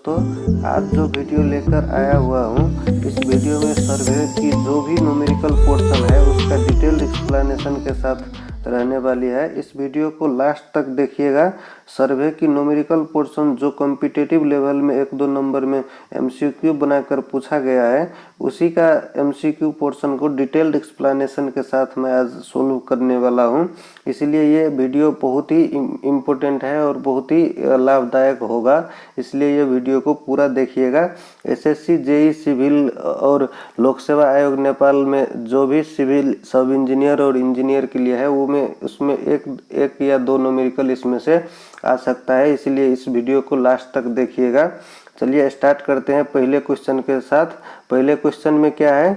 दोस्तों, आज जो वीडियो लेकर आया हुआ हूँ, इस वीडियो में सर्वे की जो भी न्यूमेरिकल पोर्शन है उसका डिटेल्ड एक्सप्लेनेशन के साथ रहने वाली है। इस वीडियो को लास्ट तक देखिएगा। सर्वे की न्यूमेरिकल पोर्शन जो कॉम्पिटिटिव लेवल में 1-2 नंबर में एमसीक्यू बनाकर पूछा गया है, उसी का एमसीक्यू पोर्शन को डिटेल्ड एक्सप्लेनेशन के साथ मैं आज सोल्व करने वाला हूं। इसलिए ये वीडियो बहुत ही इम्पोर्टेंट है और बहुत ही लाभदायक होगा, इसलिए ये वीडियो को पूरा देखिएगा। एसएससी, जेई, सिविल और लोक सेवा आयोग नेपाल में जो भी सिविल सब इंजीनियर और इंजीनियर के लिए है, वो में उसमें एक या 2 न्यूमेरिकल इसमें से आ सकता है, इसलिए इस वीडियो को लास्ट तक देखिएगा। चलिए स्टार्ट करते हैं पहले क्वेश्चन के साथ। पहले क्वेश्चन में क्या है?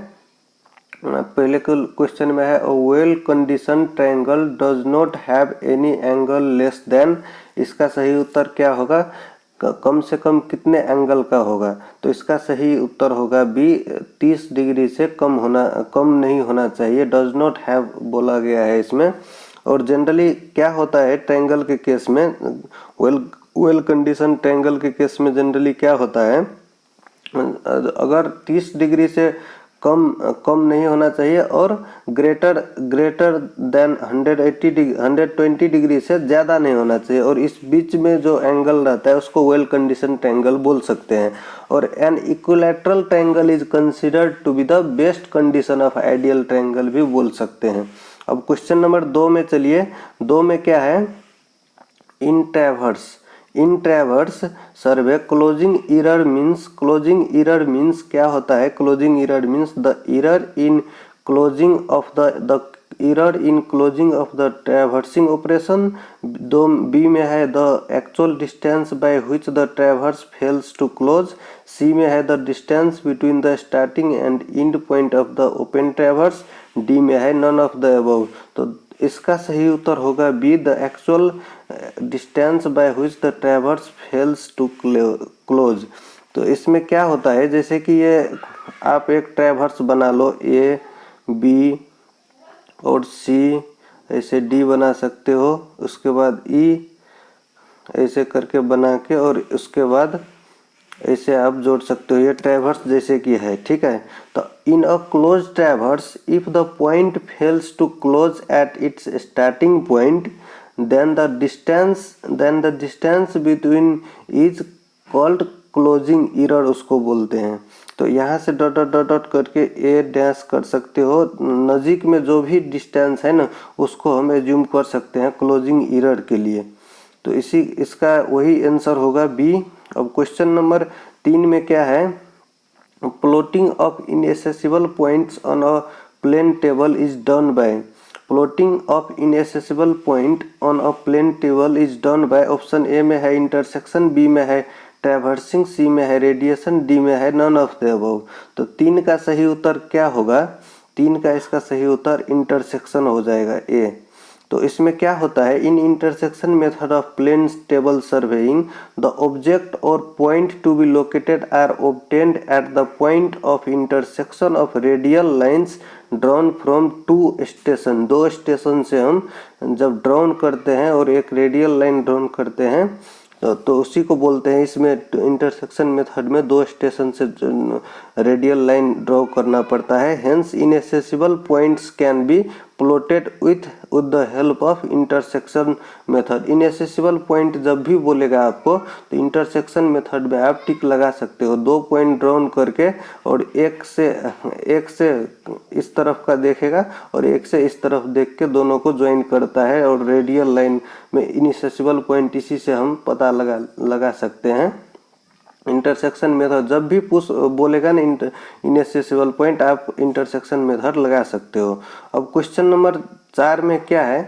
पहले क्वेश्चन में है well condition triangle does not have any angle less than. इसका सही उत्तर क्या होगा? कम से कम कितने एंगल का होगा? तो इसका सही उत्तर होगा बी, 30 डिग्री से कम नहीं होना चाहिए। डज नॉट हैव बोला गया है इसमें। और जनरली क्या होता है ट्रायंगल के केस में, वेल कंडीशन ट्रायंगल के केस में जनरली क्या होता है, अगर 30 डिग्री से कम नहीं होना चाहिए और ग्रेटर देन 120 डिग्री से ज़्यादा नहीं होना चाहिए, और इस बीच में जो एंगल रहता है उसको वेल कंडीशन ट्रायंगल बोल सकते हैं। और an equilateral triangle is considered to be the best condition of ideal triangle भी बोल सकते हैं। अब क्वेश्चन नंबर 2 में चलिए। 2 में क्या है? In traverse survey closing error means क्या होता है? Closing error means the error in closing of the traversing operation. B में है the actual distance by which the traverse fails to close. C में है the distance between the starting and end point of the open traverse. D में है none of the above. तो इसका सही उत्तर होगा B, the actual distance by which the traverse fails to close. तो इसमें क्या होता है, जैसे कि ये आप एक ट्रैवर्स बना लो, ए, बी और सी, ऐसे डी बना सकते हो, उसके बाद ई ऐसे करके बना के, और उसके बाद ऐसे आप जोड़ सकते हो। ये ट्रैवर्स जैसे कि है, ठीक है। तो in a close traverse if the point fails to close at its starting point then the distance between is called closing error, उसको बोलते हैं। तो यहाँ से डॉट डॉट डॉट डॉट करके ए डैश कर सकते हो। नज़दीक में जो भी डिस्टेंस है ना, उसको हम एज्यूम कर सकते हैं क्लोजिंग एरर के लिए। तो इसका वही आंसर होगा बी। अब क्वेश्चन नंबर 3 में क्या है? Plotting of inaccessible points on a plane table is done by. Plotting of inaccessible point on a plane table is done by. Option A में है इंटरसेक्शन, बी में है ट्रैवर्सिंग, सी में है रेडिएशन, डी में है नन ऑफ द अबव। तो 3 का सही उत्तर क्या होगा? 3 का इसका सही उत्तर इंटरसेक्शन हो जाएगा, ए। तो इसमें क्या होता है? In intersection method of plane table surveying the object और point to be located are obtained at the point of intersection of radial lines drawn from 2 station. 2 station से हम जब ड्रॉन करते हैं और एक रेडियल लाइन ड्रॉन करते हैं, तो उसी को बोलते हैं। इसमें इंटरसेक्शन मेथड में 2 स्टेशन से रेडियल लाइन ड्रॉ करना पड़ता है। Hence inaccessible points can be plotted with the help of intersection method. Inaccessible point जब भी बोलेगा आपको, तो इंटरसेक्शन मेथड में आप टिक लगा सकते हो। 2 पॉइंट ड्रॉन करके, और एक से इस तरफ का देखेगा और एक से इस तरफ देख के दोनों को ज्वाइन करता है, और रेडियल लाइन में इनएक्सेसिबल पॉइंट इसी से हम पता लगा सकते हैं। इंटरसेक्शन मेथड जब भी पुश बोलेगा ना इनएक्सेसिबल पॉइंट, आप इंटरसेक्शन मेथड लगा सकते हो। अब क्वेश्चन नंबर 4 में क्या है?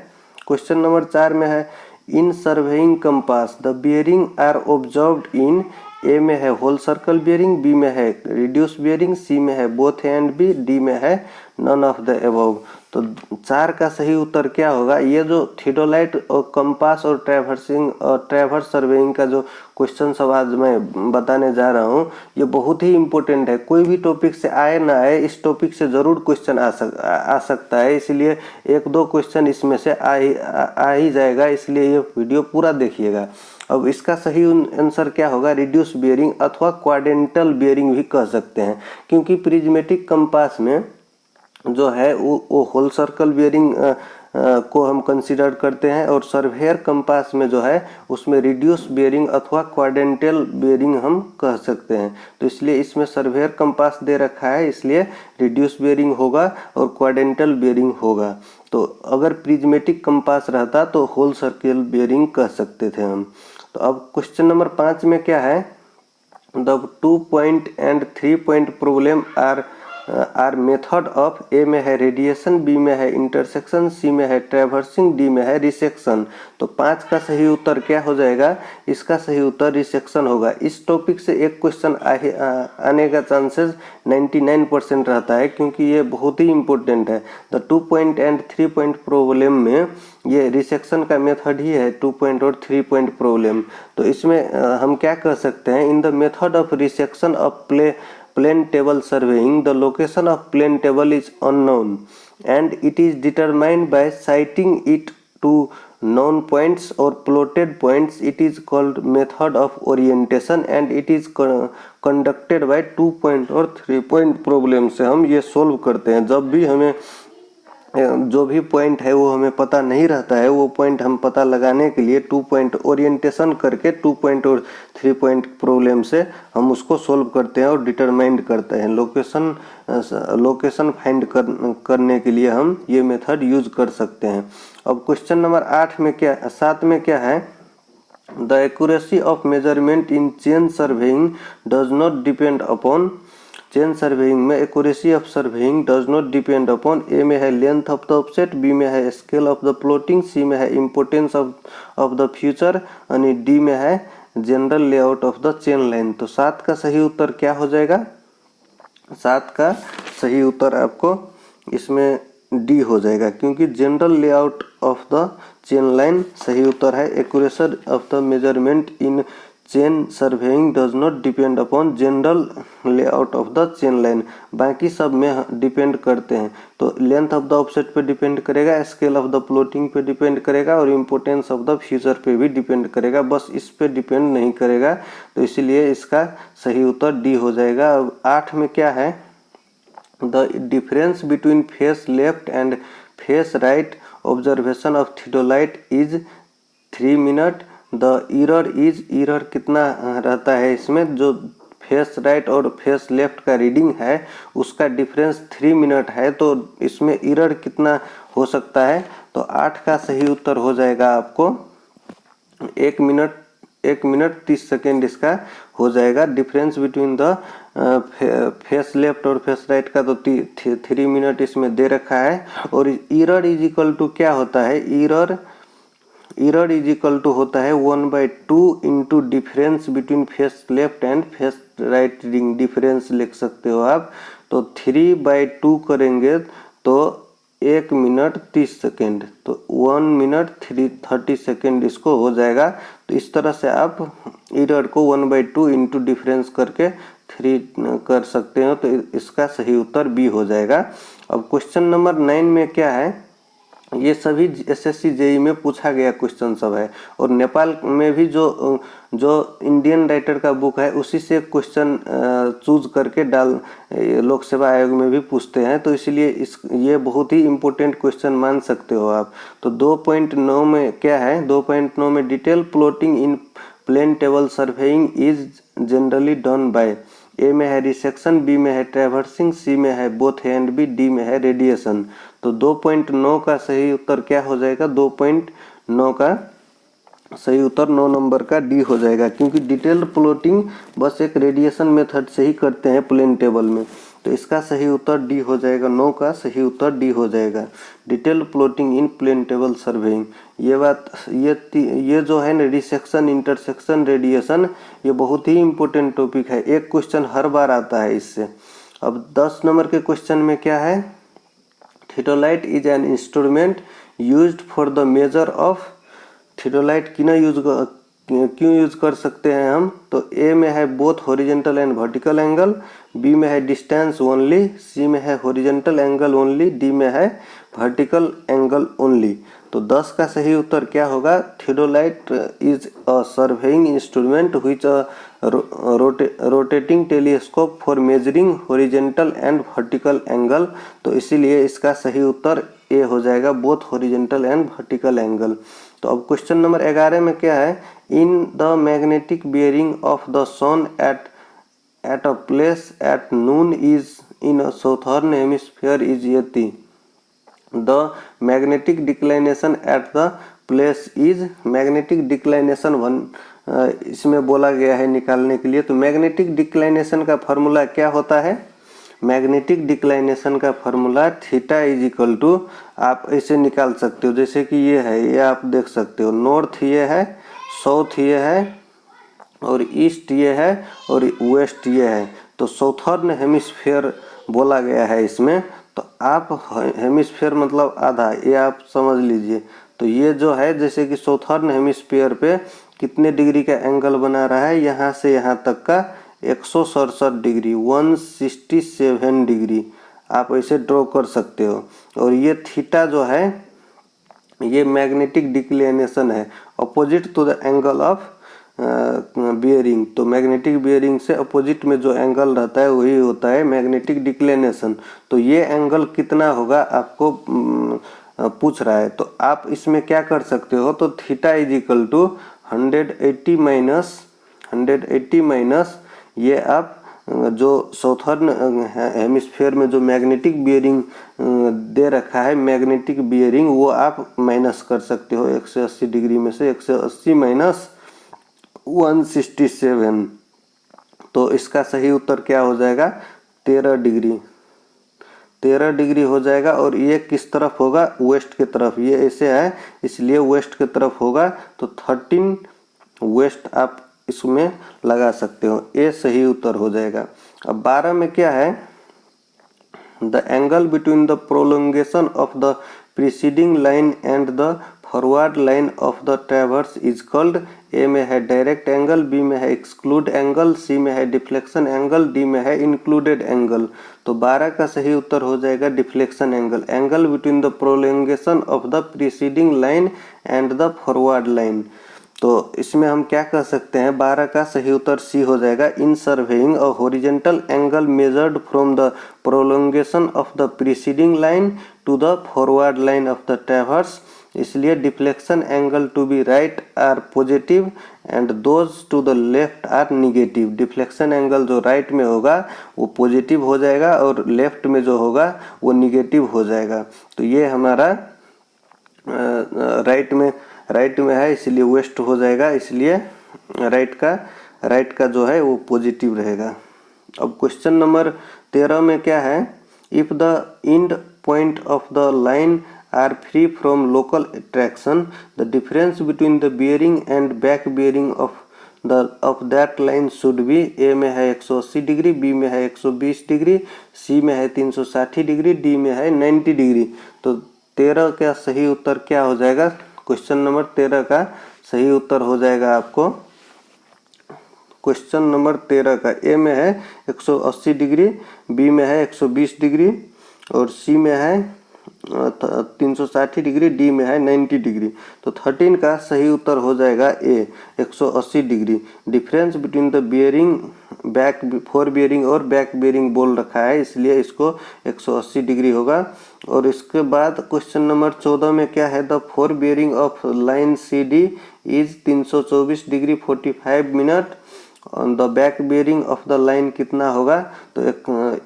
क्वेश्चन नंबर 4 में है in surveying compass the bearing are observed in. A में है होल सर्कल बियरिंग, बी में है रिड्यूस बियरिंग, सी में है both A and B, D में है नन ऑफ द अबव। तो 4 का सही उत्तर क्या होगा? ये जो थियोडोलाइट और कंपास और ट्रैवर्स सर्वेइंग का जो क्वेश्चन सब आज मैं बताने जा रहा हूँ, ये बहुत ही इम्पोर्टेंट है। कोई भी टॉपिक से आए ना आए, इस टॉपिक से ज़रूर क्वेश्चन आ सकता है, इसलिए 1-2 क्वेश्चन इसमें से आ ही जाएगा, इसलिए ये वीडियो पूरा देखिएगा। अब इसका सही आंसर क्या होगा, रिड्यूस बियरिंग अथवा क्वाड्रेंटल बियरिंग भी कह सकते हैं, क्योंकि प्रिज्मेटिक कंपास में जो है वो होल सर्कल बियरिंग को हम कंसीडर करते हैं, और सर्वेयर कंपास में जो है उसमें रिड्यूस बियरिंग अथवा क्वाड्रेंटल बियरिंग हम कह सकते हैं। तो इसलिए इसमें सर्वेयर कंपास दे रखा है, इसलिए रिड्यूस बियरिंग होगा और क्वाड्रेंटल बियरिंग होगा। तो अगर प्रिज्मेटिक कंपास रहता तो होल सर्कल बियरिंग कह सकते थे हम। तो अब क्वेश्चन नंबर 5 में क्या है, the 2 point and 3 point problem are method of, A में है रेडिएशन, बी में है इंटरसेक्शन, सी में है ट्रैवर्सिंग, डी में है रिसेक्शन। तो 5 का सही उत्तर क्या हो जाएगा, इसका सही उत्तर रिसेक्शन होगा। इस टॉपिक से एक क्वेश्चन आने का चांसेस 99% रहता है, क्योंकि ये बहुत ही इम्पोर्टेंट है। The 2 point and 3 point problem में ये रिसेक्शन का मेथड ही है 2 पॉइंट और 3 पॉइंट प्रॉब्लम। तो इसमें हम क्या कह सकते हैं, in the method of resection of plane table surveying, the location of plane table is unknown and it is determined by sighting it to known points or plotted points. It is called method of orientation and it is conducted by 2 point और 3 point problem से हम ये solve करते हैं। जब भी हमें जो भी पॉइंट है वो हमें पता नहीं रहता है, वो पॉइंट हम पता लगाने के लिए 2 पॉइंट ओरिएंटेशन करके 2 पॉइंट और 3 पॉइंट प्रॉब्लम से हम उसको सोल्व करते हैं और डिटरमाइन करते हैं। लोकेशन फाइंड करने के लिए हम ये मेथड यूज कर सकते हैं। अब क्वेश्चन नंबर 7 में क्या है, the accuracy of measurement in chain surveying does not depend upon, chain surveying में accuracy of surveying does not depend upon, A में है length of the offset, B में है scale of the plotting, C में है importance of the future, और D में है general layout of the chain line. तो 7 का सही उत्तर क्या हो जाएगा, 7 का सही उत्तर आपको इसमें डी हो जाएगा, क्योंकि general layout of the chain line सही उत्तर है। Accuracy of the measurement in chain surveying does not depend upon general layout of the chain line, बाकी सब में डिपेंड करते हैं। तो लेंथ ऑफ द ऑफसेट पे डिपेंड करेगा, स्केल ऑफ द प्लॉटिंग पे डिपेंड करेगा और इम्पोर्टेंस ऑफ द फ्यूचर पे भी डिपेंड करेगा, बस इस पे डिपेंड नहीं करेगा। तो इसीलिए इसका सही उत्तर डी हो जाएगा। अब 8 में क्या है, the difference between face left and face right observation of थियोडाइट इज 3 मिनट, द ईरर कितना रहता है इसमें, जो फेस राइट और फेस लेफ्ट का रीडिंग है उसका डिफरेंस 3 मिनट है, तो इसमें ईरर कितना हो सकता है। तो 8 का सही उत्तर हो जाएगा आपको 1 मिनट 30 सेकेंड इसका हो जाएगा। Difference between the face left और फेस राइट का तो 3 मिनट इसमें दे रखा है। और ईरर इज इक्वल टू क्या होता है, ईरर इज इक्वल टू होता है 1/2 into difference between face left and face right reading, difference लिख सकते हो आप। तो 3/2 करेंगे तो 1 मिनट 30 सेकेंड, तो 1 मिनट 30 सेकेंड इसको हो जाएगा। तो इस तरह से आप ईरर को 1/2 इंटू डिफरेंस करके 3 कर सकते हो, तो इसका सही उत्तर बी हो जाएगा। अब क्वेश्चन नंबर 9 में क्या है, ये सभी एसएससी जेई में पूछा गया क्वेश्चन सब है, और नेपाल में भी जो इंडियन राइटर का बुक है उसी से क्वेश्चन चूज करके लोक सेवा आयोग में भी पूछते हैं। तो इसलिए ये बहुत ही इम्पोर्टेंट क्वेश्चन मान सकते हो आप। तो 2.9 में क्या है, 2.9 में detail plotting in plane table surveying is generally done by, A में है रिसेक्शन, बी में है ट्रैवर्सिंग, सी में है both A and B, D में है रेडिएशन। तो 2.9 का सही उत्तर क्या हो जाएगा, 2.9 का सही उत्तर 9 नंबर का डी हो जाएगा, क्योंकि डिटेल प्लॉटिंग बस एक रेडिएशन मेथड से ही करते हैं प्लेन टेबल में। तो इसका सही उत्तर डी हो जाएगा, 9 का सही उत्तर डी हो जाएगा, detail plotting in plane table surveying. ये बात ये जो है ना रिसेक्शन, इंटरसेक्शन, रेडिएशन, ये बहुत ही इम्पोर्टेंट टॉपिक है, एक क्वेश्चन हर बार आता है इससे। अब 10 नंबर के क्वेश्चन में क्या है, थियोडाइट is an instrument used for the measure of, थियोडाइट क्यों यूज कर सकते हैं हम, तो ए में है both horizontal and vertical angle, B में है डिस्टेंस ओनली, सी में है हॉरिजॉन्टल एंगल ओनली, डी में है वर्टिकल एंगल ओनली। तो 10 का सही उत्तर क्या होगा? Theodolite is a surveying instrument which a rotating telescope for measuring horizontal and vertical angle. तो इसीलिए इसका सही उत्तर ए हो जाएगा, both horizontal and vertical angle. तो अब क्वेश्चन नंबर 11 में क्या है? In the magnetic bearing of the sun at a place at noon is in a southern hemisphere is यति। The magnetic declination at the place is magnetic declination इसमें बोला गया है निकालने के लिए। तो मैग्नेटिक डिक्लाइनेशन का फॉर्मूला क्या होता है? मैग्नेटिक डिक्लाइनेशन का formula theta is equal to, आप ऐसे निकाल सकते हो जैसे कि ये है, ये आप देख सकते हो, नॉर्थ ये है, साउथ ये है, और ईस्ट ये है, और वेस्ट ये है। तो साउथर्न हेमिस्फीयर बोला गया है इसमें। तो आप हेमिस्फीयर मतलब आधा, ये आप समझ लीजिए। तो ये जो है जैसे कि साउथर्न हेमिस्फीयर पे कितने डिग्री का एंगल बना रहा है? यहाँ से यहाँ तक का 167 डिग्री, 167 डिग्री आप ऐसे ड्रॉ कर सकते हो। और ये थीटा जो है ये मैग्नेटिक डिक्लिनेशन है, opposite to the angle of bearing. तो मैग्नेटिक बियरिंग से अपोजिट में जो एंगल रहता है वही होता है मैग्नेटिक डिक्लिनेशन। तो ये एंगल कितना होगा आपको पूछ रहा है। तो आप इसमें क्या कर सकते हो? तो theta is equal to 180 minus ये आप जो साउथर्न हेमिस्फीयर में जो मैग्नेटिक बियरिंग दे रखा है, मैग्नेटिक बियरिंग, वो आप माइनस कर सकते हो 180 डिग्री में से। 180 माइनस 167। तो इसका सही उत्तर क्या हो जाएगा? 13 डिग्री, 13 डिग्री हो जाएगा। और ये किस तरफ होगा? वेस्ट की तरफ। ये ऐसे है इसलिए वेस्ट की तरफ होगा। तो 13 वेस्ट आप इसमें लगा सकते हो, ये सही उत्तर हो जाएगा। अब 12 में क्या है? The angle between the prolongation of the preceding line and the forward line of the traverse is called. A में है डायरेक्ट एंगल, बी में है एक्सक्लूड एंगल, सी में है डिफ्लेक्शन एंगल, डी में है इंक्लूडेड एंगल। तो 12 का सही उत्तर हो जाएगा deflection angle. Angle between the prolongation of the preceding line and the forward line. तो इसमें हम क्या कर सकते हैं? 12 का सही उत्तर सी हो जाएगा। In surveying a horizontal angle measured from the prolongation of the preceding line to the forward line of the traverse. इसलिए deflection angle to be right are positive and those to the left are negative. Deflection angle जो right में होगा वो positive हो जाएगा और left में जो होगा वो निगेटिव हो जाएगा। तो ये हमारा राइट में है इसलिए वेस्ट हो जाएगा, इसलिए राइट का जो है वो पॉजिटिव रहेगा। अब क्वेश्चन नंबर 13 में क्या है? If the end point of the line are free from local attraction the difference between the bearing and back bearing of that line should be. A में है 180 डिग्री, बी में है 120 degree, सी में है 360 degree, D में है 90 degree. तो 13 का सही उत्तर क्या हो जाएगा? क्वेश्चन नंबर 13 का सही उत्तर हो जाएगा आपको, क्वेश्चन नंबर 13 का ए में है 180 डिग्री, बी में है 120 डिग्री, और सी में है 360 डिग्री, डी में है 90 डिग्री। तो 13 का सही उत्तर हो जाएगा ए 180 degree. Difference between the bearing back four bearing और बैक बियरिंग बोल रखा है इसलिए इसको 180 डिग्री होगा। और इसके बाद क्वेश्चन नंबर 14 में क्या है? The fore bearing of line C D is 324 degree 45 minute. The back bearing of the line कितना होगा? तो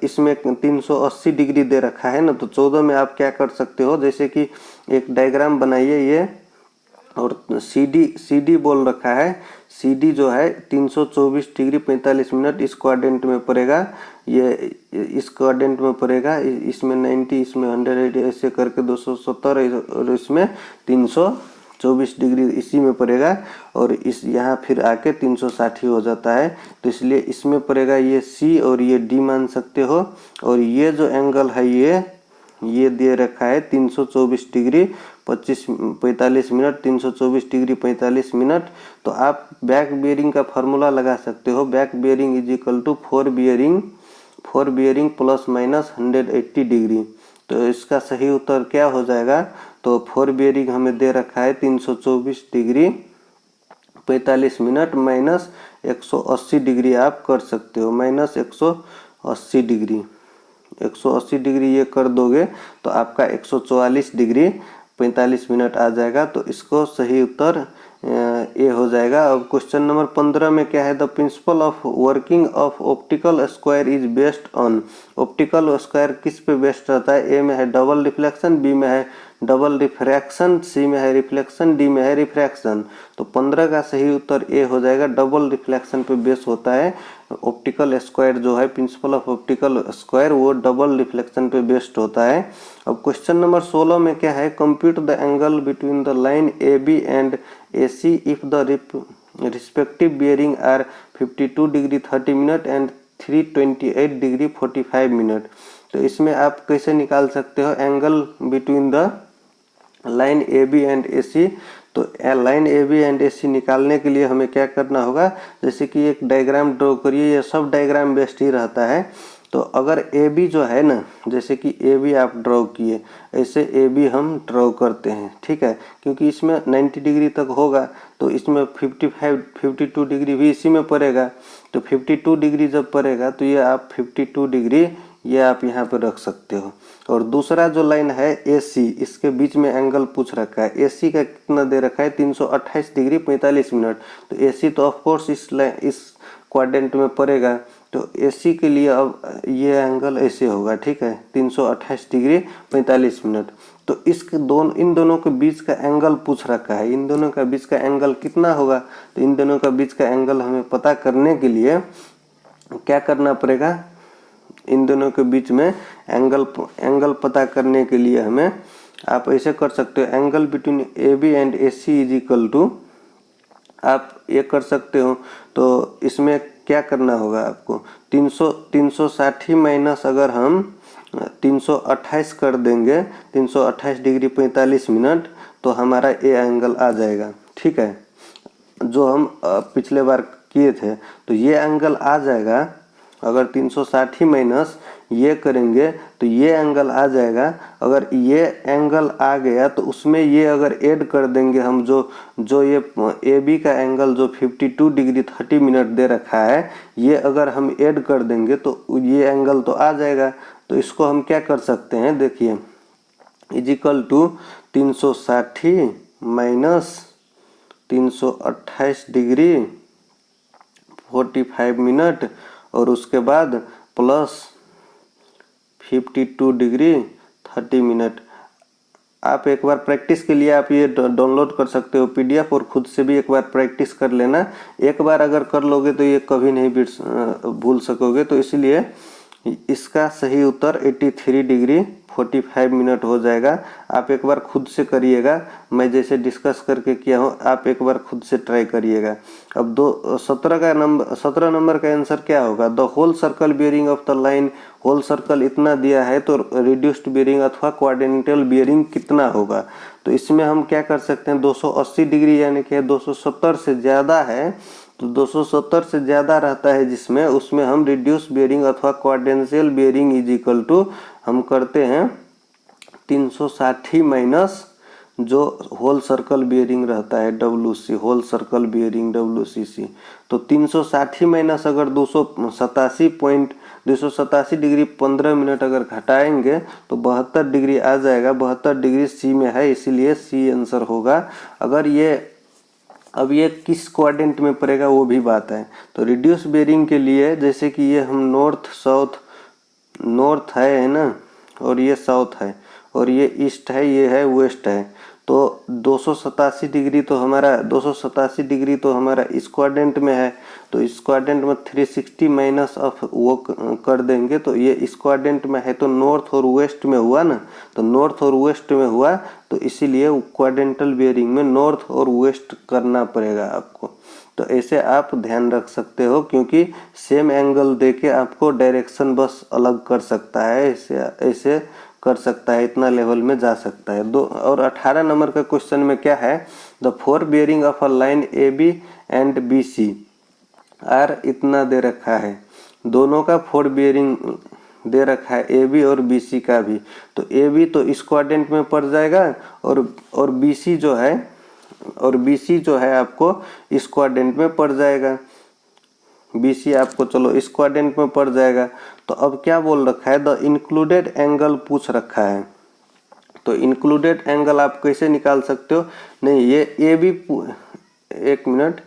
इसमें 380 डिग्री दे रखा है ना। तो 14 में आप क्या कर सकते हो? जैसे कि एक डायग्राम बनाइए ये, और सी डी बोल रखा है। सी डी जो है 324 डिग्री 45 मिनट इस क्वाड्रेंट में पड़ेगा, ये इस क्वाड्रेंट में पड़ेगा, इसमें 90, इसमें 180 ऐसे करके 270 और इसमें 324 डिग्री इसी में पड़ेगा। और इस यहाँ फिर आके 360 हो जाता है। तो इसलिए इसमें पड़ेगा ये सी और ये डी मान सकते हो। और ये जो एंगल है ये दे रखा है 324 डिग्री 45 मिनट, 324 डिग्री 45 मिनट। तो आप बैक बियरिंग का फार्मूला लगा सकते हो। Back bearing is equal to fore bearing plus minus 180 degree. तो इसका सही उत्तर क्या हो जाएगा? तो तो फोर बियरिंग हमें दे रखा है 324 डिग्री 45 मिनट माइनस 180 डिग्री आप कर सकते हो, माइनस 180 डिग्री 180 डिग्री ये कर दोगे तो आपका 144 डिग्री 45 मिनट आ जाएगा। तो इसको सही उत्तर ये हो जाएगा। अब क्वेश्चन नंबर 15 में क्या है, the principle of working of optical square is based on. Optical square किस पे बेस्ड रहता है? ए में है डबल रिफ्लेक्शन, बी में है डबल रिफ्रैक्शन, सी में है रिफ्लेक्शन, डी में है रिफ्रैक्शन। तो 15 का सही उत्तर ए हो जाएगा, डबल रिफ्लेक्शन पे बेस होता है ऑप्टिकल स्क्वायर जो है, प्रिंसिपल ऑफ ऑप्टिकल स्क्वायर वो डबल रिफ्लेक्शन पे बेस्ड होता है। अब क्वेश्चन नंबर 16 में क्या है, compute the angle between the line A B and A C if the respective bearing are 52 degree 30 minute and 328 degree 45 minute. तो इसमें आप कैसे निकाल सकते हो angle between the line A B and A C? तो line A B and A सी निकालने के लिए हमें क्या करना होगा, जैसे कि एक डायग्राम ड्रॉ करिए, ये सब डायग्राम बेस्ड ही रहता है। तो अगर ए बी जो है ना, जैसे कि ए बी आप ड्रॉ किए, ऐसे ए बी हम ड्रॉ करते हैं, ठीक है, क्योंकि इसमें 90 डिग्री तक होगा तो इसमें 52 डिग्री भी इसी में पड़ेगा। तो 52 डिग्री जब पड़ेगा तो ये आप 52 डिग्री ये आप यहाँ पे रख सकते हो। और दूसरा जो लाइन है ए सी, इसके बीच में एंगल पूछ रखा है, ए सी का कितना दे रखा है 328 डिग्री 45 मिनट। तो ए सी तो ऑफकोर्स इस क्वाड्रेंट में पड़ेगा। तो ए सी के लिए अब ये एंगल ऐसे होगा, ठीक है, 328 डिग्री 45 मिनट। तो इन दोनों के बीच का एंगल पूछ रखा है, इन दोनों का बीच का एंगल कितना होगा? तो इन दोनों का बीच का एंगल हमें पता करने के लिए क्या करना पड़ेगा, इन दोनों के बीच में एंगल पता करने के लिए हमें आप ऐसे कर सकते हो, angle between A B and A C is equal to, आप ये कर सकते हो। तो इसमें क्या करना होगा आपको, 360 माइनस अगर हम 328 कर देंगे, 328 डिग्री 45 मिनट, तो हमारा ये एंगल आ जाएगा, ठीक है, जो हम पिछले बार किए थे। तो ये एंगल आ जाएगा, अगर 360 माइनस ये करेंगे तो ये एंगल आ जाएगा। अगर ये एंगल आ गया तो उसमें ये अगर ऐड कर देंगे हम, जो ये ए बी का एंगल जो 52 डिग्री 30 मिनट दे रखा है, ये अगर हम ऐड कर देंगे तो ये एंगल तो आ जाएगा। तो इसको हम क्या कर सकते हैं, देखिए, is equal to 360 minus 328 degree 45 minute और उसके बाद प्लस 52 डिग्री 30 मिनट। आप एक बार प्रैक्टिस के लिए आप ये डाउनलोड कर सकते हो पीडीएफ, और खुद से भी एक बार प्रैक्टिस कर लेना। एक बार अगर कर लोगे तो ये कभी नहीं भूल सकोगे। तो इसलिए इसका सही उत्तर 83 डिग्री 45 मिनट हो जाएगा। आप एक बार खुद से करिएगा, मैं जैसे डिस्कस करके किया हूँ, आप एक बार खुद से ट्राई करिएगा। अब 17 नंबर का आंसर क्या होगा, the whole circle bearing of the line, whole circle इतना दिया है तो रिड्यूस्ड बियरिंग अथवा क्वाड्रेंटल बियरिंग कितना होगा। तो इसमें हम क्या कर सकते हैं, 280 डिग्री यानी कि 270 से ज़्यादा है, तो 270 से ज़्यादा रहता है जिसमें, उसमें हम रिड्यूस बियरिंग अथवा क्वाड्रेंशियल बियरिंग इज इक्वल टू हम करते हैं 360 माइनस जो होल सर्कल बियरिंग रहता है WC, whole circle bearing WCC। तो 360 माइनस अगर 287 डिग्री 15 मिनट अगर घटाएंगे तो 72 डिग्री आ जाएगा। 72 डिग्री सी में है, इसीलिए सी आंसर होगा। अगर ये अब ये किस क्वाड्रेंट में पड़ेगा वो भी बात है। तो रिड्यूस बियरिंग के लिए जैसे कि ये हम नॉर्थ है ना, और ये साउथ है, और ये ईस्ट है, ये है वेस्ट है। तो 287 डिग्री तो हमारा इस क्वाड्रेंट में है। तो इस क्वाड्रेंट में 360 माइनस ऑफ वो कर देंगे तो ये इस क्वाड्रेंट में है, तो नॉर्थ और वेस्ट में हुआ ना, तो नॉर्थ और वेस्ट में हुआ, तो इसीलिए क्वाड्रेंटल बियरिंग में नॉर्थ और वेस्ट करना पड़ेगा आपको। तो ऐसे आप ध्यान रख सकते हो, क्योंकि सेम एंगल देके आपको डायरेक्शन बस अलग कर सकता है, ऐसे कर सकता है, इतना लेवल में जा सकता है। और 18 नंबर का क्वेश्चन में क्या है, the fore bearing of a line A B and B C are इतना दे रखा है, दोनों का फोर बियरिंग दे रखा है ए बी और बी सी का भी, तो ए बी तो इस क्वाड्रेंट में पड़ जाएगा और बी सी जो है आपको इस क्वाड्रेंट में पड़ जाएगा। बी सी आपको चलो इस क्वाड्रेंट में पड़ जाएगा। तो अब क्या बोल रखा है, द इंक्लूडेड एंगल पूछ रखा है। तो इंक्लूडेड एंगल आप कैसे निकाल सकते हो, नहीं ये ए बी, एक मिनट,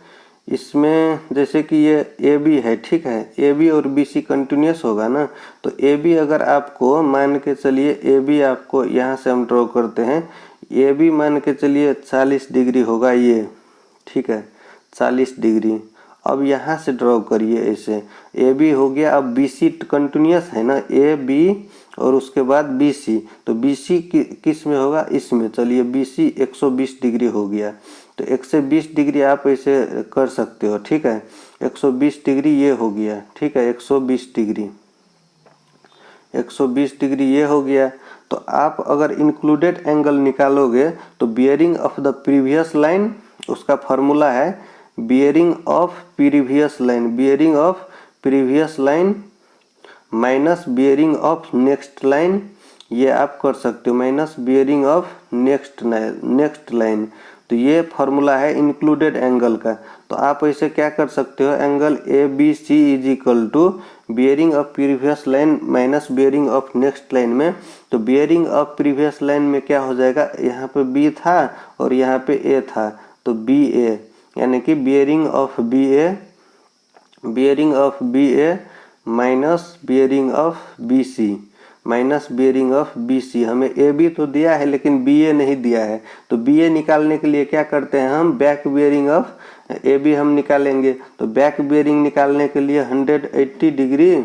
इसमें जैसे कि ये ए बी है, ठीक है, ए बी और बी सी कंटिन्यूस होगा ना, तो ए बी अगर आपको मान के चलिए, ए बी आपको यहाँ से हम ड्रॉ करते हैं, ए बी मान के चलिए 40 डिग्री होगा ये, ठीक है, 40 डिग्री। अब यहाँ से ड्रॉ करिए ऐसे, ए बी हो गया, अब बी सी कंटिन्यूस है ना, ए बी और उसके बाद बी सी, तो बी सी किस में होगा, इसमें, चलिए बी सी 120 डिग्री हो गया। तो 120 डिग्री आप ऐसे कर सकते हो, ठीक है, 120 डिग्री ये हो गया, ठीक है, 120 डिग्री, 120 डिग्री ये हो गया। तो आप अगर इंक्लूडेड एंगल निकालोगे तो bearing of the previous line, उसका फॉर्मूला है bearing of previous line, bearing of previous line minus bearing of next line, ये आप कर सकते हो, minus bearing of next line. तो ये फॉर्मूला है इंक्लूडेड एंगल का। तो आप ऐसे क्या कर सकते हो, angle A B C is equal to bearing of previous line minus bearing of next line में। तो बियरिंग ऑफ प्रीवियस लाइन में क्या हो जाएगा, यहाँ पे बी था और यहाँ पे ए था, तो बी ए, यानी कि bearing of B A minus bearing of B C, minus bearing of B C. हमें ए बी तो दिया है लेकिन बी ए नहीं दिया है, तो बी ए निकालने के लिए क्या करते हैं हम, back bearing of A B हम निकालेंगे। तो बैक बियरिंग निकालने के लिए 180 डिग्री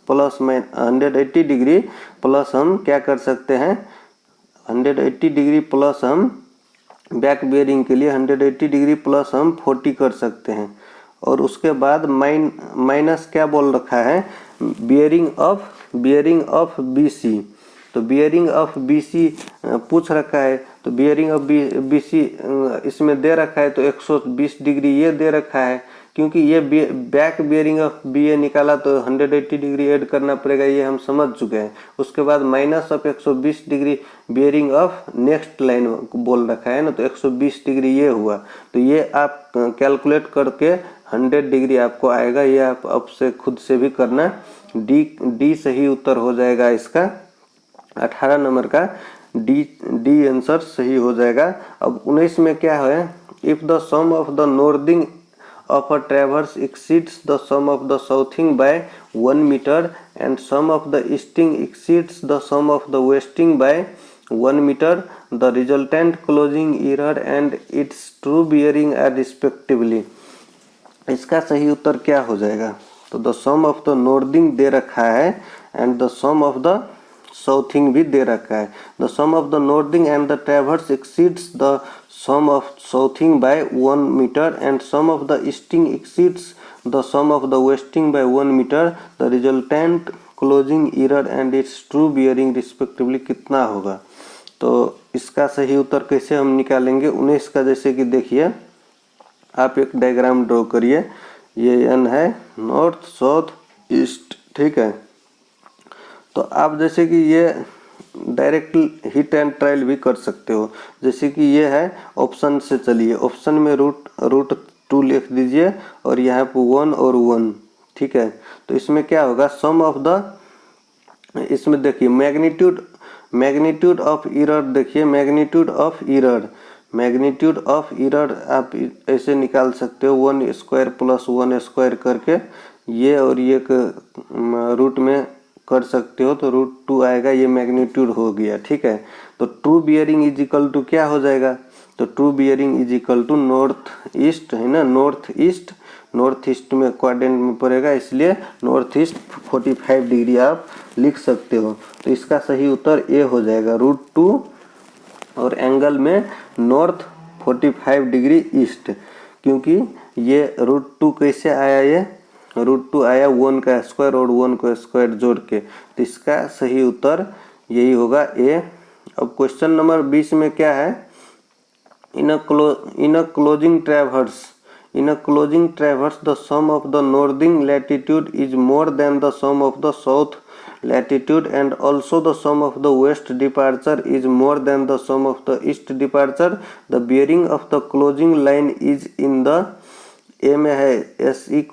प्लस 180 डिग्री प्लस हम क्या कर सकते हैं, 180 डिग्री प्लस हम बैक बियरिंग के लिए 180 डिग्री प्लस हम 40 कर सकते हैं। और उसके बाद माइनस क्या बोल रखा है, बियरिंग ऑफ बी सी। तो बियरिंग ऑफ बी सी पूछ रखा है, तो बियरिंग ऑफ बी सी इसमें दे रखा है, तो 120 डिग्री ये दे रखा है। क्योंकि ये बैक बियरिंग ऑफ बी ए निकाला तो 180 डिग्री ऐड करना पड़ेगा, ये हम समझ चुके हैं। उसके बाद minus of 120 degree bearing of next line बोल रखा है ना, तो 120 डिग्री ये हुआ। तो ये आप कैलकुलेट करके 100 डिग्री आपको आएगा, ये आप अब से खुद से भी करना। डी सही उत्तर हो जाएगा इसका, 18 नंबर का डी आंसर सही हो जाएगा। अब 19 में क्या है, if the sum of the northing of a traverse exceeds the sum of the southing by 1 meter and sum of the easting exceeds the sum of the westing by 1 meter, the resultant closing error and its true bearing are respectively। इसका सही उत्तर क्या हो जाएगा, तो the sum of the northing दे रखा है and the sum of the southing भी दे रखा है। The sum of the northing and the traverse exceeds the sum of southing by 1 meter and sum of the easting exceeds the sum of the westing by 1 meter, the resultant closing error and its true bearing respectively कितना होगा। तो इसका सही उत्तर कैसे हम निकालेंगे, 19 का जैसे कि देखिए, आप एक डायग्राम ड्रॉ करिए, ये एन है नॉर्थ साउथ ईस्ट, ठीक है। तो आप जैसे कि ये डायरेक्ट हिट एंड ट्रायल भी कर सकते हो, जैसे कि ये है ऑप्शन से, चलिए ऑप्शन में रूट 2 लिख दीजिए और यहाँ पे 1 और 1, ठीक है। तो इसमें क्या होगा, सम ऑफ द, इसमें देखिए मैग्नीट्यूड ऑफ एरर, देखिए मैग्नीट्यूड ऑफ एरर आप ऐसे निकाल सकते हो, 1 स्क्वायर प्लस 1 स्क्वायर करके ये और ये रूट में कर सकते हो, तो √2 आएगा, ये मैग्नीट्यूड हो गया, ठीक है। तो true bearing is equal to क्या हो जाएगा, तो true bearing is equal to north east है ना, नॉर्थ ईस्ट में क्वाड्रेंट में पड़ेगा, इसलिए नॉर्थ ईस्ट 45 डिग्री आप लिख सकते हो। तो इसका सही उत्तर ए हो जाएगा, √2 और एंगल में नॉर्थ 45 डिग्री ईस्ट। क्योंकि ये √2 कैसे आया, ये √2 आया 1 का स्क्वायर और 1 को स्क्वायर जोड़ के, तो इसका सही उत्तर यही होगा ए। अब क्वेश्चन नंबर 20 में क्या है, in a closing traverse the sum of the northing latitude is more than the sum of the south latitude and also the sum of the west departure is more than the sum of the east departure, the bearing of the closing line is in the A में है SE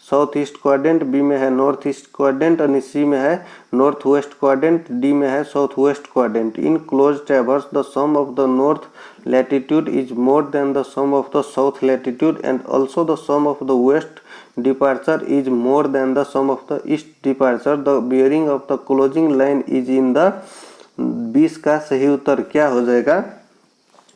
south east quadrant, B में है north east quadrant और सी में है north west quadrant, D में है south west quadrant. In close traverse the sum of the north latitude is more than the sum of the south latitude and also the sum of the west departure is more than the sum of the east departure, the bearing of the closing line is in the 20 का सही उत्तर क्या हो जाएगा?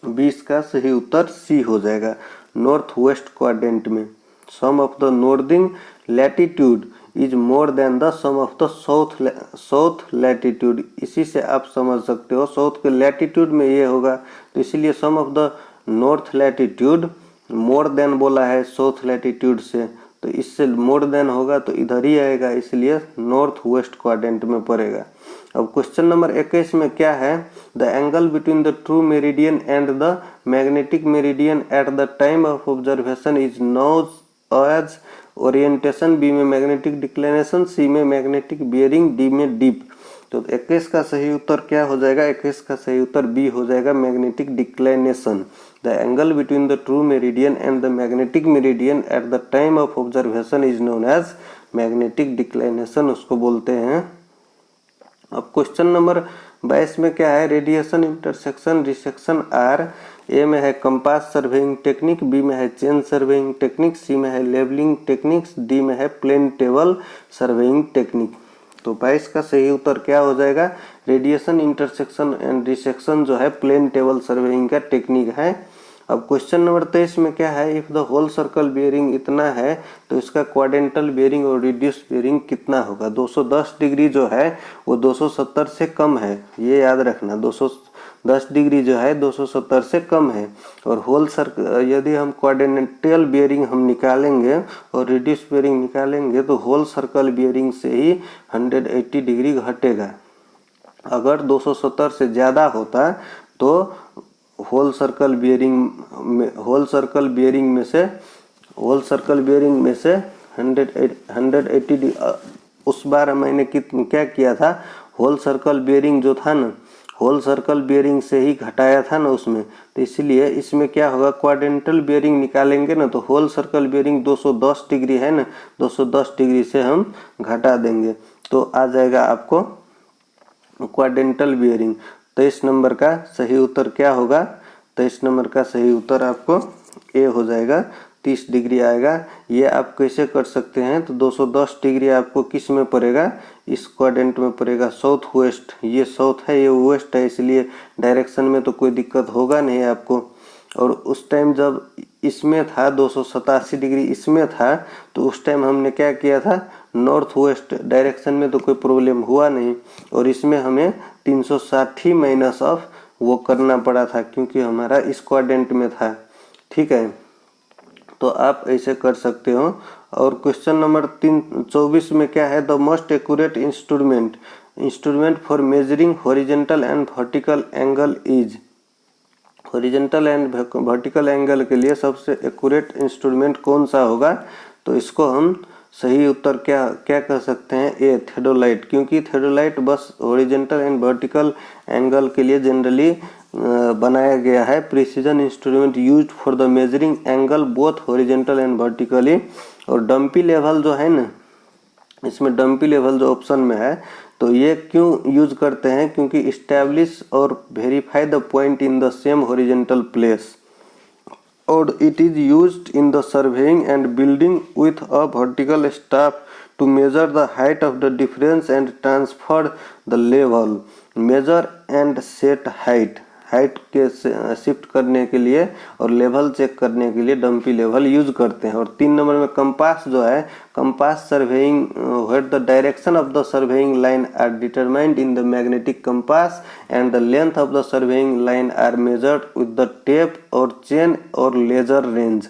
20 का सही उत्तर C हो जाएगा। नॉर्थ वेस्ट क्वाड्रेंट में sum of the northern latitude is more than the sum of the south latitude. इसी से आप समझ सकते हो साउथ के लैटिट्यूड में ये होगा, तो इसीलिए sum of the north latitude more than बोला है साउथ लैटिट्यूड से, तो इससे मोर देन होगा तो इधर ही आएगा, इसलिए नॉर्थ वेस्ट क्वाड्रेंट में पड़ेगा। अब क्वेश्चन नंबर 21 में क्या है? The angle between the true meridian and the magnetic meridian at the time of observation is known as orientation, B में मैग्नेटिक डिक्लिनेशन, सी में मैग्नेटिक बियरिंग, डी में dip. तो 21 का सही उत्तर क्या हो जाएगा? 21 का सही उत्तर बी हो जाएगा, magnetic declination. The angle between the true meridian and the magnetic meridian at the time of observation is known as magnetic declination, उसको बोलते हैं। अब क्वेश्चन नंबर 22 में क्या है? Radiation, intersection, resection are. A में है कंपास सर्वेइंग टेक्निक, बी में है चेन सर्वेइंग टेक्निक, सी में है लेवलिंग टेक्निक्स, डी में है प्लेन टेबल सर्वेइंग टेक्निक। तो 22 का सही उत्तर क्या हो जाएगा? रेडिएशन, इंटरसेक्शन एंड रिसेक्शन जो है प्लेन टेबल सर्वेइंग का टेक्निक है। अब क्वेश्चन नंबर 23 में क्या है? If the whole circle bearing इतना है तो इसका क्वाड्रेंटल बियरिंग और रिड्यूस बियरिंग कितना होगा? 210 डिग्री जो है वो 270 से कम है, ये याद रखना। 210 डिग्री जो है 270 से कम है। और होल सर्कल यदि हम क्वाड्रेंटल बियरिंग हम निकालेंगे और रिड्यूस बियरिंग निकालेंगे तो होल सर्कल बियरिंग से ही 180 डिग्री घटेगा। अगर 270 से ज़्यादा होता तो होल सर्कल बियरिंग में से 180 उस बार मैंने क्या किया था? होल सर्कल बियरिंग जो था ना, होल सर्कल बियरिंग से ही घटाया था ना उसमें, तो इसलिए इसमें क्या होगा? क्वाड्रेंटल बियरिंग निकालेंगे ना तो होल सर्कल बियरिंग 210 डिग्री है ना, 210 डिग्री से हम घटा देंगे तो आ जाएगा आपको क्वाड्रेंटल बियरिंग। 23 नंबर का सही उत्तर क्या होगा? 23 नंबर का सही उत्तर आपको ए हो जाएगा, 30 डिग्री आएगा। ये आप कैसे कर सकते हैं? तो 210 डिग्री आपको किस में पड़ेगा? इस क्वाड्रेंट में पड़ेगा, साउथ वेस्ट। ये साउथ है, ये वेस्ट है, इसलिए डायरेक्शन में तो कोई दिक्कत होगा नहीं आपको। और उस टाइम जब इसमें था 287 डिग्री इसमें था तो उस टाइम हमने क्या किया था? नॉर्थ वेस्ट डायरेक्शन में तो कोई प्रॉब्लम हुआ नहीं, और इसमें हमें 360 माइनस ऑफ वो करना पड़ा था क्योंकि हमारा इस क्वाड्रेंट में था। ठीक है, तो आप ऐसे कर सकते हो। और क्वेश्चन नंबर 24 में क्या है? The most accurate instrument for measuring horizontal and vertical angle is. Horizontal and vertical angle के लिए सबसे एक्यूरेट इंस्ट्रूमेंट कौन सा होगा? तो इसको हम सही उत्तर क्या कह सकते हैं? ए, थेडोलाइट। क्योंकि थेडोलाइट बस हॉरिजॉन्टल एंड वर्टिकल एंगल के लिए जनरली बनाया गया है। Precision instrument used for the measuring angle both horizontal and vertically. और डंपी लेवल जो है ना, इसमें डंपी लेवल जो ऑप्शन में है, तो ये क्यों यूज करते हैं? क्योंकि इस्टेब्लिश और verify the point in the same horizontal place, और it is used in the surveying and building with a vertical staff to measure the height of the difference and transfer the level. Measure and set height के shift करने के लिए और level check करने के लिए dumpy level use करते हैं। और 3 नंबर में कंपास जो है, compass surveying where the direction of the surveying line are determined in the magnetic compass and the length of the surveying line are measured with the tape और chain और laser range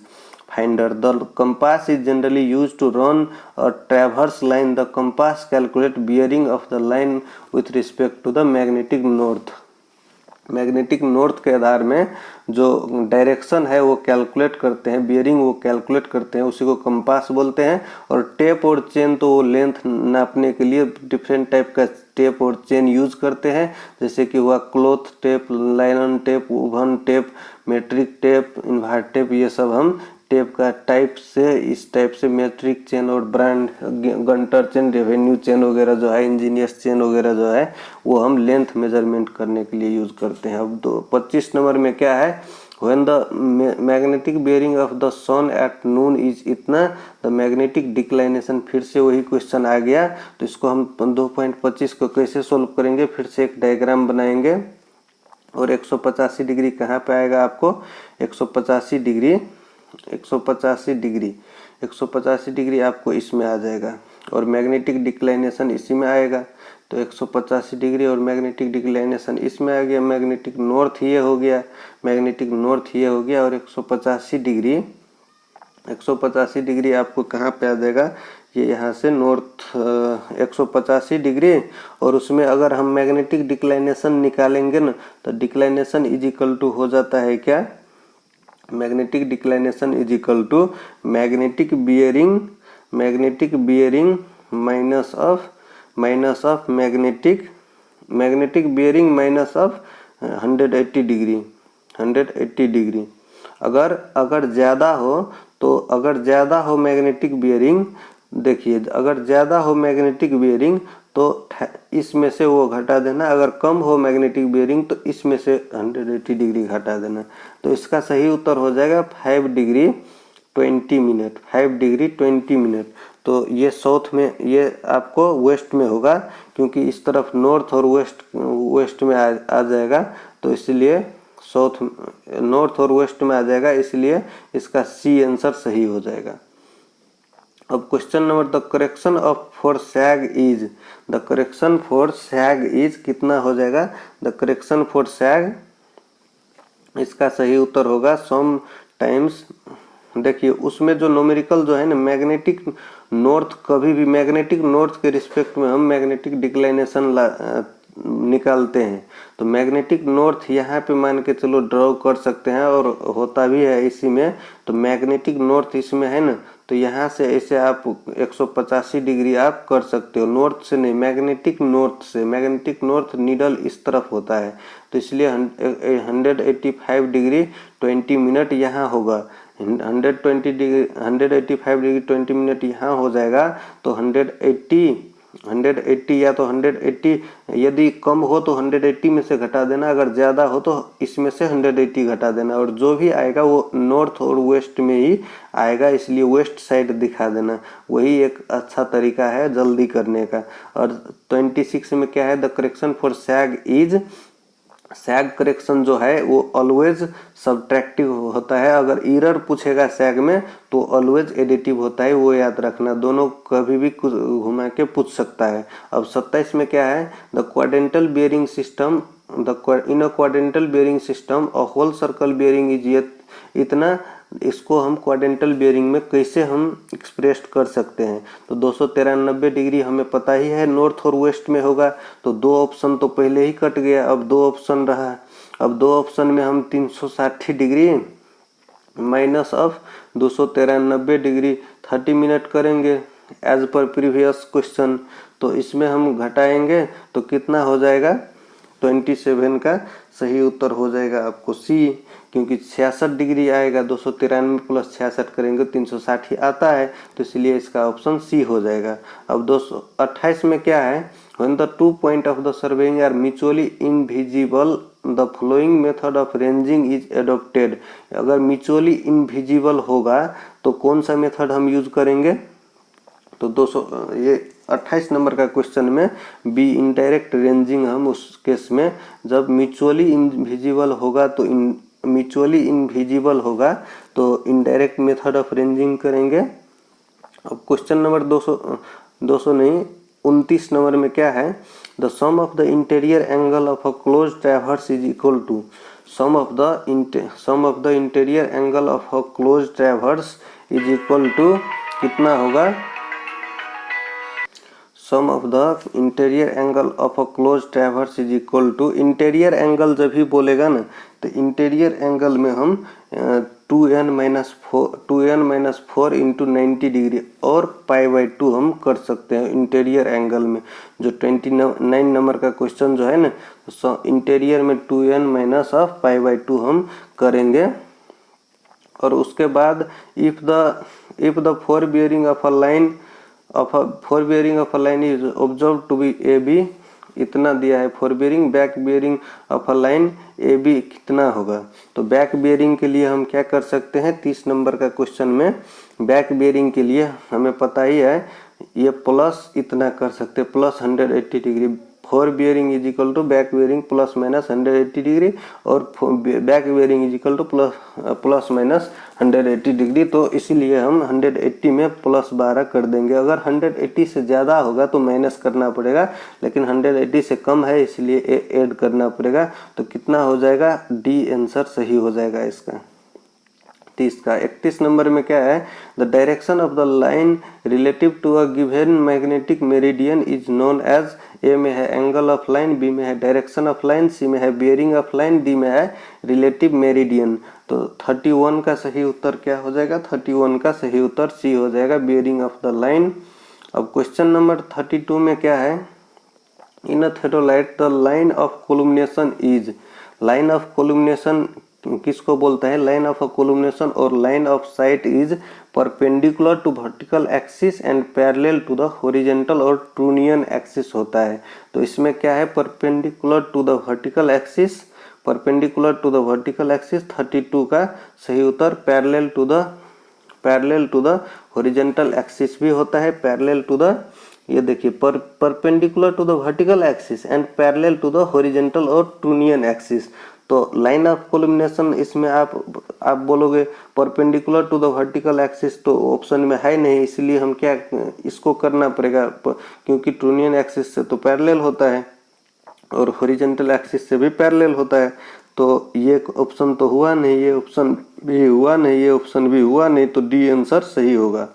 finder. The compass is generally used to run a traverse line. The compass calculate bearing of the line with respect to the magnetic north. Magnetic north के आधार में जो direction है वो calculate करते हैं, bearing वो calculate करते हैं, उसी को कंपास बोलते हैं। और टेप और चेन तो वो लेंथ नापने के लिए डिफरेंट टाइप का टेप और चेन यूज करते हैं, जैसे कि हुआ cloth tape, nylon tape, woven tape, metric tape, invar tape. ये सब हम टेप का टाइप से, इस टाइप से मेट्रिक चेन और brand Günter chain, revenue chain वगैरह जो है, इंजीनियर्स चेन वगैरह जो है, वो हम लेंथ मेजरमेंट करने के लिए यूज करते हैं। अब 25 नंबर में क्या है, when the magnetic bearing of the sun at noon is इतना द मैग्नेटिक डिक्लाइनेशन। फिर से वही क्वेश्चन आ गया, तो इसको हम 2.25 को कैसे सोल्व करेंगे, फिर से एक डायग्राम बनाएंगे। और 185 डिग्री कहाँ पे आएगा आपको, 185 डिग्री 185 डिग्री आपको इसमें आ जाएगा, और मैग्नेटिक डिक्लाइनेशन इसी में आएगा। तो 185 डिग्री और मैग्नेटिक डिक्लाइनेशन इसमें आ गया, मैग्नेटिक नॉर्थ ये हो गया, मैग्नेटिक नॉर्थ ये हो गया। और 185 डिग्री आपको कहाँ पे आ जाएगा, ये यहाँ से नॉर्थ 185 डिग्री। और उसमें अगर हम मैग्नेटिक डिक्लाइनेशन निकालेंगे ना, तो डिक्लाइनेशन इज इक्वल टू हो जाता है क्या, magnetic declination is equal to magnetic bearing minus of magnetic bearing minus of 180 degree. अगर ज़्यादा हो तो, अगर ज़्यादा हो मैग्नेटिक बियरिंग, देखिए अगर ज़्यादा हो मैग्नेटिक बियरिंग तो इसमें से वो घटा देना, अगर कम हो मैग्नेटिक बियरिंग तो इसमें से 180 डिग्री घटा देना। तो इसका सही उत्तर हो जाएगा 5 डिग्री 20 मिनट, 5 डिग्री 20 मिनट। तो ये साउथ में, ये आपको वेस्ट में होगा, क्योंकि इस तरफ नॉर्थ और वेस्ट में आ जाएगा, तो इसलिए साउथ, नॉर्थ और वेस्ट में आ जाएगा, इसलिए इसका सी आंसर सही हो जाएगा। अब question number, the correction for sag is, the correction for sag is कितना हो जाएगा, द करेक्शन फॉर सैग, इसका सही उत्तर होगा सम टाइम्स। देखिए उसमें जो न्यूमेरिकल जो है ना, मैग्नेटिक नॉर्थ, कभी भी मैग्नेटिक नॉर्थ के रिस्पेक्ट में हम मैग्नेटिक डिक्लाइनेशन निकालते हैं, तो मैग्नेटिक नॉर्थ यहाँ पे मान के चलो ड्रॉ कर सकते हैं, और होता भी है इसी में। तो मैग्नेटिक नॉर्थ इसमें है ना, तो यहाँ से ऐसे आप 185 डिग्री आप कर सकते हो, नॉर्थ से नहीं, मैग्नेटिक नॉर्थ से। मैग्नेटिक नॉर्थ नीडल इस तरफ होता है, तो इसलिए 185 डिग्री 20 मिनट यहाँ होगा, 185 डिग्री 20 मिनट यहाँ हो जाएगा। तो 180 या तो 180, यदि कम हो तो 180 में से घटा देना, अगर ज़्यादा हो तो इसमें से 180 घटा देना, और जो भी आएगा वो नॉर्थ और वेस्ट में ही आएगा, इसलिए वेस्ट साइड दिखा देना। वही एक अच्छा तरीका है जल्दी करने का। और 26 में क्या है, the correction for sag is, sag correction जो है वो ऑलवेज सब्ट्रैक्टिव होता है, अगर एरर पूछेगा सैग में तो ऑलवेज एडिटिव होता है, वो याद रखना, दोनों कभी भी घुमा के पूछ सकता है। अब 27 में क्या है, the quadrantal bearing system, in a quadrantal bearing system a whole circle bearing is इतना, इसको हम क्वाड्रेंटल बियरिंग में कैसे हम एक्सप्रेस कर सकते हैं। तो 293 डिग्री हमें पता ही है नॉर्थ और वेस्ट में होगा, तो दो ऑप्शन तो पहले ही कट गया, अब दो ऑप्शन रहा। अब दो ऑप्शन में हम 360 degree minus of 293 degree 30 minute करेंगे एज पर प्रीवियस क्वेश्चन। तो इसमें हम घटाएंगे तो कितना हो जाएगा, 27 का सही उत्तर हो जाएगा आपको सी, क्योंकि 66 डिग्री आएगा, 293 प्लस 66 करेंगे 360 आता है, तो इसलिए इसका ऑप्शन सी हो जाएगा। अब 228 में क्या है, when the 2 point of the surveying are mutually invisible the flowing method of ranging is adopted. अगर म्यूचुअली इनविजिबल होगा तो कौन सा मेथड हम यूज करेंगे, तो 28 नंबर का क्वेश्चन में बी इनडायरेक्ट रेंजिंग, हम उस केस में जब म्यूचुअली इनविजिबल होगा तो इनडायरेक्ट मेथड ऑफ रेंजिंग करेंगे। अब क्वेश्चन नंबर 29 नंबर में क्या है, the sum of the interior angle of a close traverse is equal to, sum of the interior angle of a close traverse is equal to कितना होगा, sum of the interior angle of a close traverse is equal to, interior angle जब भी बोलेगा ना तो interior angle में हम 2n-4 into 90 degree और π/2 हम कर सकते हैं इंटीरियर एंगल में। जो 29 नंबर का क्वेश्चन जो है ना, इंटीरियर में 2n- π/2 हम करेंगे। और उसके बाद if the fore bearing of a line is observe to be AB, इतना दिया है fore bearing, back bearing of a line AB कितना होगा। तो बैक बियरिंग के लिए हम क्या कर सकते हैं, 30 नंबर का क्वेश्चन में बैक बियरिंग के लिए हमें पता ही है, ये प्लस इतना कर सकते हैं, plus 180 degree. Fore bearing is equal to back bearing plus minus 180 degree और back bearing is equal to plus minus 180 degree. तो इसीलिए हम 180 में प्लस 12 कर देंगे। अगर 180 से ज़्यादा होगा तो माइनस करना पड़ेगा, लेकिन 180 से कम है इसलिए ऐड करना पड़ेगा। तो कितना हो जाएगा, डी आंसर सही हो जाएगा इसका 30 का। 31 नंबर में क्या है, the direction of the line relative to a given magnetic meridian is known as, A में है एंगल ऑफ लाइन, बी में है डायरेक्शन ऑफ लाइन, सी में है बियरिंग ऑफ लाइन, डी में है रिलेटिव मेरिडियन। तो 31 का सही उत्तर क्या हो जाएगा, 31 का सही उत्तर सी हो जाएगा, बियरिंग ऑफ द लाइन। अब क्वेश्चन नंबर 32 में क्या है, in a theodolite the line of collimation is, line of collimation किसको बोलता है, लाइन ऑफ कोलुमिनेशन और line of sight is perpendicular to vertical axis and parallel to the horizontal और trunnion axis होता है। तो इसमें क्या है, perpendicular to the vertical axis, perpendicular to the vertical axis 32 का सही उत्तर। Parallel to the horizontal axis भी होता है, पैरेलल टू द, ये देखिए perpendicular to the vertical axis and parallel to the horizontal और ट्रूनियन एक्सिस। तो लाइन ऑफ कोलुमिनेशन इसमें आप बोलोगे perpendicular to the vertical axis, तो ऑप्शन में है नहीं, इसलिए हम क्या इसको करना पड़ेगा, क्योंकि ट्रूनियन एक्सिस से तो पैरेलल होता है और हॉरिजॉन्टल एक्सिस से भी पैरेलल होता है। तो ये ऑप्शन तो हुआ नहीं, ये ऑप्शन भी हुआ नहीं, ये ऑप्शन भी हुआ नहीं, तो डी आंसर सही होगा।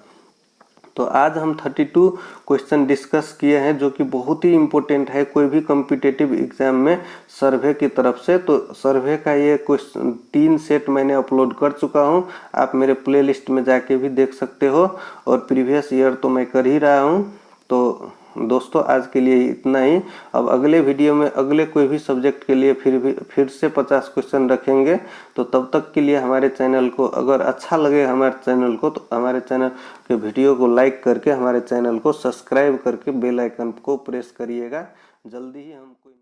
तो आज हम 32 क्वेश्चन डिस्कस किए हैं जो कि बहुत ही इम्पोर्टेंट है कोई भी कॉम्पिटिटिव एग्जाम में सर्वे की तरफ से। तो सर्वे का ये क्वेश्चन 3 सेट मैंने अपलोड कर चुका हूँ, आप मेरे प्लेलिस्ट में जाके भी देख सकते हो, और प्रीवियस ईयर तो मैं कर ही रहा हूँ। तो दोस्तों आज के लिए इतना ही। अब अगले वीडियो में अगले कोई भी सब्जेक्ट के लिए फिर से 50 क्वेश्चन रखेंगे। तो तब तक के लिए हमारे चैनल को, अगर अच्छा लगे हमारे चैनल को, तो हमारे चैनल के वीडियो को लाइक करके हमारे चैनल को सब्सक्राइब करके बेल आइकन को प्रेस करिएगा। जल्दी ही हम कोई